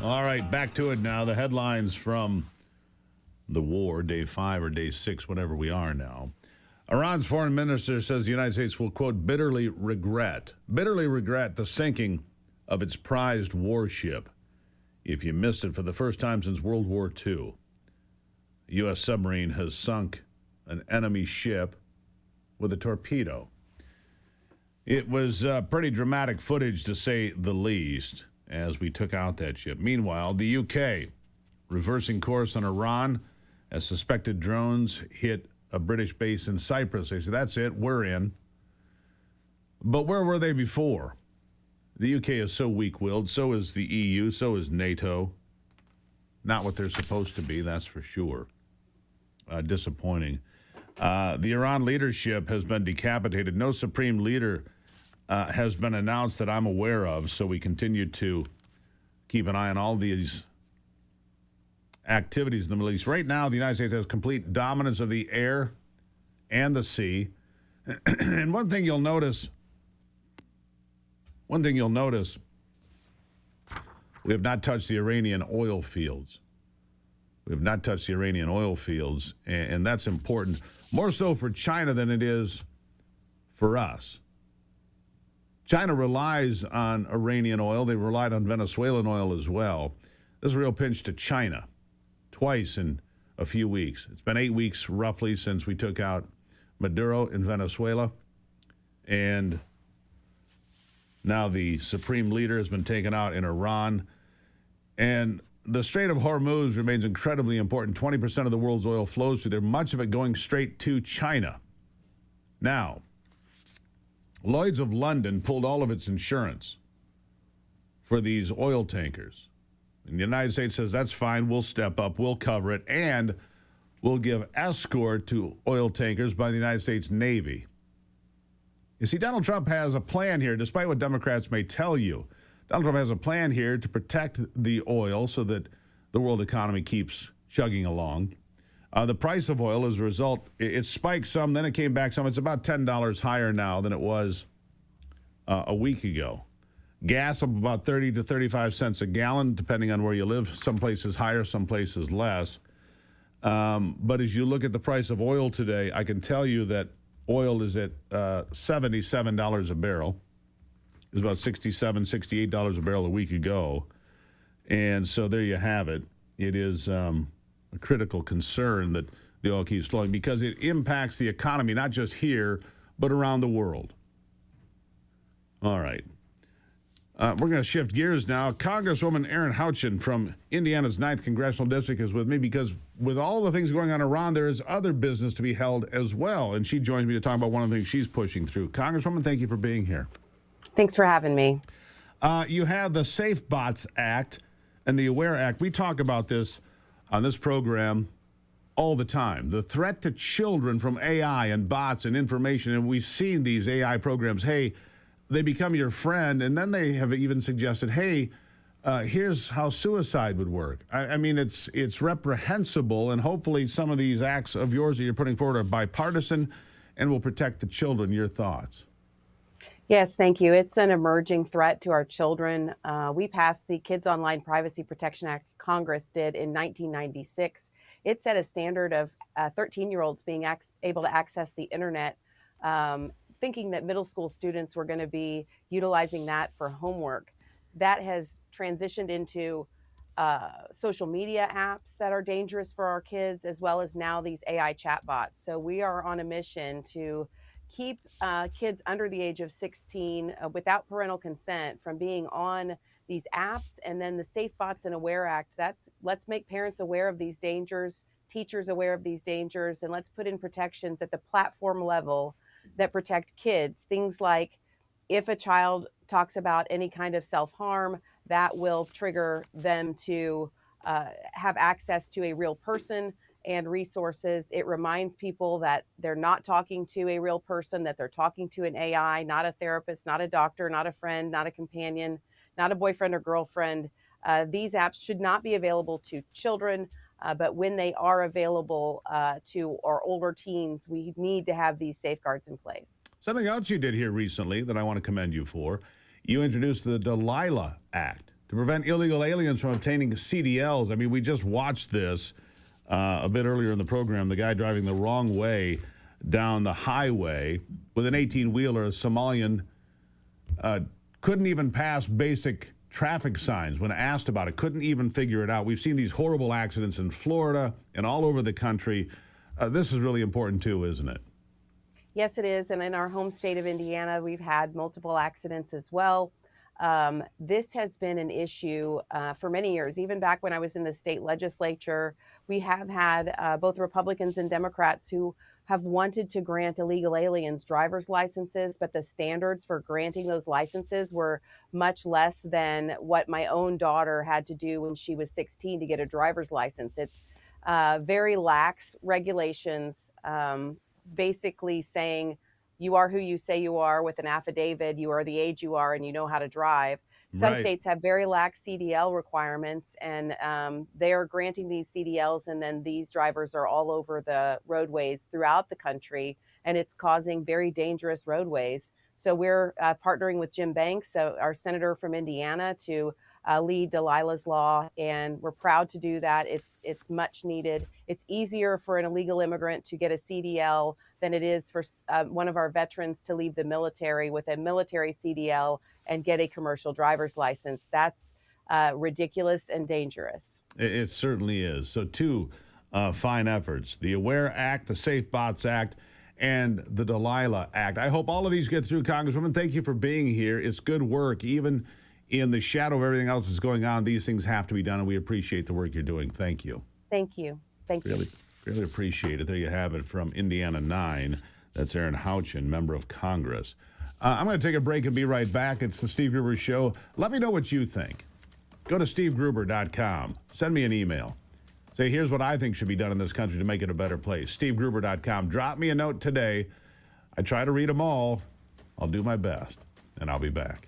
All right, back to it now. The headlines from the war, day 5 or day 6, whatever we are now. Iran's foreign minister says the United States will, quote, bitterly regret the sinking of its prized warship. If you missed it, for the first time since World War II, a U.S. submarine has sunk an enemy ship with a torpedo. It was pretty dramatic footage, to say the least, as we took out that ship. Meanwhile, the UK reversing course on Iran as suspected drones hit a British base in Cyprus. They said, that's it, we're in. But where were they before? The UK is so weak-willed, so is the EU, so is NATO. Not what they're supposed to be, that's for sure. Disappointing. The Iran leadership has been decapitated. No supreme leader has been announced that I'm aware of, so we continue to keep an eye on all these activities in the Middle East. Right now, the United States has complete dominance of the air and the sea. And one thing you'll notice, we have not touched the Iranian oil fields. We have not touched the Iranian oil fields, and that's important, more so for China than it is for us. China relies on Iranian oil. They relied on Venezuelan oil as well. This is a real pinch to China, twice in a few weeks. It's been 8 weeks roughly since we took out Maduro in Venezuela, and now the supreme leader has been taken out in Iran. And the Strait of Hormuz remains incredibly important. 20% of the world's oil flows through there, much of it going straight to China. Now, Lloyd's of London pulled all of its insurance for these oil tankers. And the United States says, that's fine, we'll step up, we'll cover it, and we'll give escort to oil tankers by the United States Navy. You see, Donald Trump has a plan here, despite what Democrats may tell you. Donald Trump has a plan here to protect the oil so that the world economy keeps chugging along. The price of oil, as a result, it spiked some, then it came back some. It's about $10 higher now than it was a week ago. Gas up about 30 to 35 cents a gallon, depending on where you live. Some places higher, some places less. But as you look at the price of oil today, I can tell you that oil is at $77 a barrel. It was about $67, $68 a barrel a week ago. And so there you have it. It is a critical concern that the oil keeps flowing because it impacts the economy, not just here, but around the world. All right. We're going to shift gears now. Congresswoman Erin Houchin from Indiana's 9th Congressional District is with me because with all the things going on in Iran, there is other business to be held as well. And she joins me to talk about one of the things she's pushing through. Congresswoman, thank you for being here. Thanks for having me. You have the Safe Bots Act and the AWARE Act. We talk about this on this program all the time. The threat to children from AI and bots and information, and we've seen these AI programs, hey, they become your friend, and then they have even suggested, hey, here's how suicide would work. I mean, it's reprehensible, and hopefully some of these acts of yours that you're putting forward are bipartisan and will protect the children. Your thoughts? Yes, thank you. It's an emerging threat to our children. We passed the Kids Online Privacy Protection Act, Congress did, in 1996. It set a standard of 13-year-olds being able to access the internet, thinking that middle school students were going to be utilizing that for homework. That has transitioned into social media apps that are dangerous for our kids, as well as now these AI chatbots. So we are on a mission to keep kids under the age of 16 without parental consent from being on these apps. And then the Safe Bots and AWARE Act, let's make parents aware of these dangers, teachers aware of these dangers, and let's put in protections at the platform level that protect kids. Things like if a child talks about any kind of self-harm, that will trigger them to have access to a real person and resources. It reminds people that they're not talking to a real person, that they're talking to an AI, not a therapist, not a doctor, not a friend, not a companion, not a boyfriend or girlfriend. These apps should not be available to children, but when they are available to our older teens, we need to have these safeguards in place. Something else you did here recently that I want to commend you for, you introduced the Delilah Act to prevent illegal aliens from obtaining CDLs. I mean, we just watched this a bit earlier in the program. The guy driving the wrong way down the highway with an 18-wheeler, a Somalian, couldn't even pass basic traffic signs when asked about it, couldn't even figure it out. We've seen these horrible accidents in Florida and all over the country. This is really important too, isn't it? Yes, it is. And in our home state of Indiana, we've had multiple accidents as well. This has been an issue for many years. Even back when I was in the state legislature, we have had both Republicans and Democrats who have wanted to grant illegal aliens driver's licenses, but the standards for granting those licenses were much less than what my own daughter had to do when she was 16 to get a driver's license. It's very lax regulations, basically saying you are who you say you are with an affidavit, you are the age you are, and you know how to drive. Some states have very lax CDL requirements, and they are granting these CDLs, and then these drivers are all over the roadways throughout the country, and it's causing very dangerous roadways. So we're partnering with Jim Banks, our senator from Indiana, to lead Delilah's Law, and we're proud to do that. It's much needed. It's easier for an illegal immigrant to get a CDL than it is for one of our veterans to leave the military with a military CDL and get a commercial driver's license. That's ridiculous and dangerous. It certainly is. So two fine efforts, the AWARE Act, the Safe Bots Act, and the Delilah Act. I hope all of these get through, Congresswoman. Thank you for being here. It's good work. Even in the shadow of everything else that's going on, these things have to be done, and we appreciate the work you're doing. Thank you. Thank you. Thank you. Really appreciate it. There you have it from Indiana 9. That's Erin Houchin, member of Congress. I'm going to take a break and be right back. It's the Steve Gruber Show. Let me know what you think. Go to stevegruber.com. Send me an email. Say, here's what I think should be done in this country to make it a better place. stevegruber.com. Drop me a note today. I try to read them all. I'll do my best, and I'll be back.